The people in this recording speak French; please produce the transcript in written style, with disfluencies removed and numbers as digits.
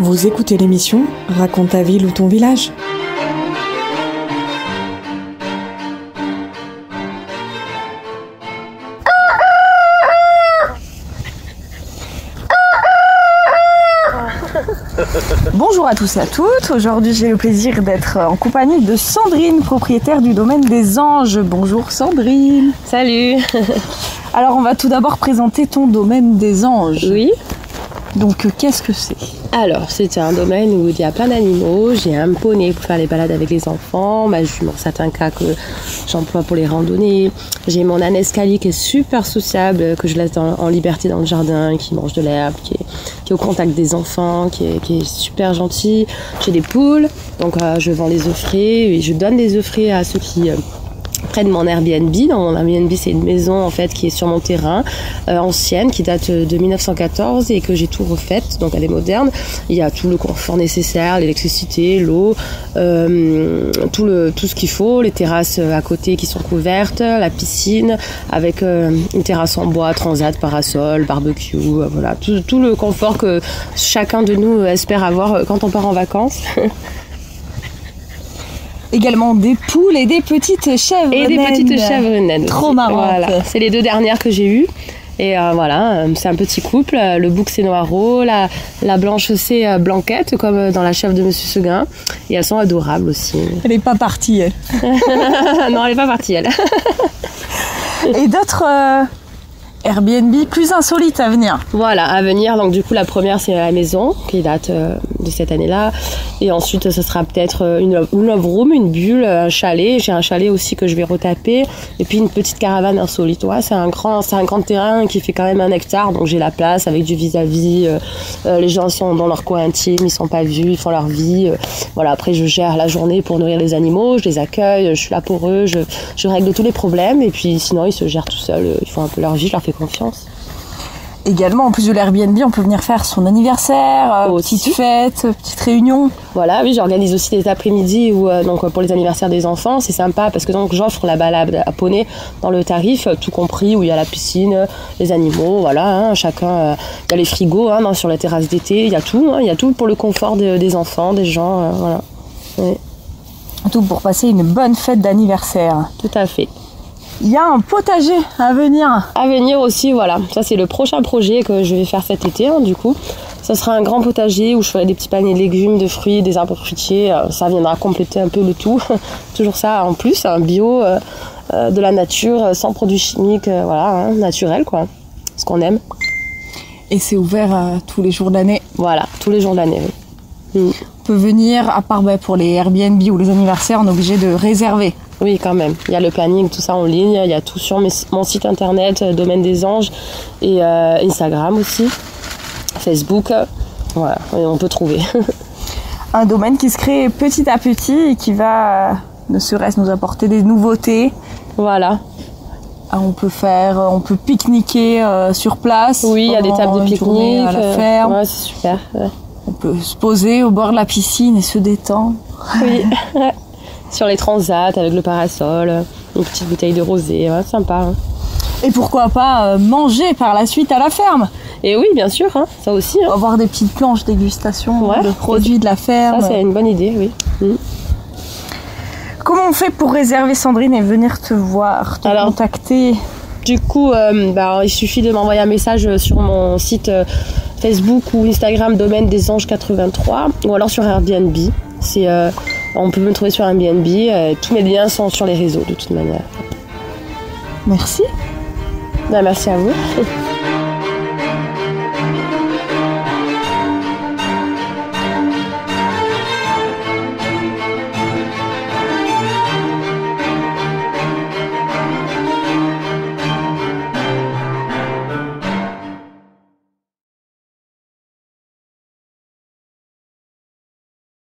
Vous écoutez l'émission Raconte ta ville ou ton village. Bonjour à tous et à toutes, aujourd'hui j'ai le plaisir d'être en compagnie de Sandrine, propriétaire du domaine des Anges. Bonjour Sandrine. Salut. Alors on va tout d'abord présenter ton domaine des Anges. Oui. Donc qu'est-ce que c'est ? Alors c'est un domaine où il y a plein d'animaux, j'ai un poney pour faire les balades avec les enfants, ma jument, certains cas que j'emploie pour les randonnées, j'ai mon âne escalier qui est super sociable, que je laisse en liberté dans le jardin, qui mange de l'herbe, qui est au contact des enfants, qui est super gentil. J'ai des poules, donc je vends les œufs frais et je donne des œufs frais à ceux qui prennent mon Airbnb. Dans mon Airbnb, c'est une maison en fait qui est sur mon terrain, ancienne, qui date de 1914 et que j'ai tout refaite, donc elle est moderne. Il y a tout le confort nécessaire, l'électricité, l'eau, tout ce qu'il faut, les terrasses à côté qui sont couvertes, la piscine avec une terrasse en bois, transat, parasol, barbecue, voilà, tout le confort que chacun de nous espère avoir quand on part en vacances. Également des poules et des petites chèvres naines. Et des petites chèvres naines. Trop marrantes. Voilà. C'est les deux dernières que j'ai eues. Et voilà, c'est un petit couple. Le bouc c'est Noiro, la blanche c'est Blanquette, comme dans la chèvre de Monsieur Seguin. Et elles sont adorables aussi. Elle n'est pas partie, elle. Non, elle n'est pas partie, elle. Et d'autres Airbnb plus insolites à venir. Voilà, à venir. Donc du coup, la première, c'est la maison, qui date de cette année-là. Et ensuite, ce sera peut-être une love room, une bulle, un chalet. J'ai un chalet aussi que je vais retaper. Et puis une petite caravane insolite. Ouais, c'est un grand terrain qui fait quand même 1 hectare. Donc j'ai la place avec du vis-à-vis. Les gens sont dans leur coin intime, ils sont pas vus, ils font leur vie. Voilà, après, je gère la journée pour nourrir les animaux. Je les accueille, je suis là pour eux. Je règle tous les problèmes. Et puis sinon, ils se gèrent tout seuls. Ils font un peu leur vie, je leur fais confiance. Également, en plus de l'Airbnb, on peut venir faire son anniversaire, petite fête, petite réunion. Voilà, oui, j'organise aussi des après-midi donc pour les anniversaires des enfants, c'est sympa parce que donc j'offre la balade à poney dans le tarif, tout compris, où il y a la piscine, les animaux, voilà, hein, chacun, il y a les frigos sur la terrasse d'été, il y a tout pour le confort des enfants, des gens, voilà. Oui. Tout pour passer une bonne fête d'anniversaire. Tout à fait. Il y a un potager à venir. À venir aussi, voilà. Ça, c'est le prochain projet que je vais faire cet été, du coup. Ça sera un grand potager où je ferai des petits paniers de légumes, de fruits, des arbres fruitiers. Ça viendra compléter un peu le tout. Toujours ça en plus, un bio, de la nature, sans produits chimiques, voilà, naturel, quoi. Ce qu'on aime. Et c'est ouvert tous les jours de l'année. Voilà, tous les jours de l'année, oui. On peut venir, à part pour les Airbnb ou les anniversaires, on est obligé de réserver. Oui, quand même. Il y a le planning, tout ça en ligne. Il y a tout sur mon site internet, Domaine des Anges, et Instagram aussi, Facebook. Voilà, et on peut trouver. Un domaine qui se crée petit à petit et qui va, ne serait-ce nous apporter des nouveautés. Voilà. On peut pique-niquer sur place. Oui, il y a des tables de pique-nique à la ferme. Ouais, c'est super. Ouais. On peut se poser au bord de la piscine et se détendre. Oui. Sur les transats avec le parasol, une petite bouteille de rosé, ouais, sympa. Hein. Et pourquoi pas manger par la suite à la ferme. Et oui, bien sûr, ça aussi. Hein. Avoir des petites planches dégustation de produits de la ferme. Ça, c'est une bonne idée, oui. Comment on fait pour réserver, Sandrine, et venir te voir, contacter ? Du coup, il suffit de m'envoyer un message sur mon site Facebook ou Instagram Domaine des Anges 83 ou alors sur Airbnb. On peut me trouver sur Airbnb. Tous mes liens sont sur les réseaux de toute manière. Merci. Merci à vous.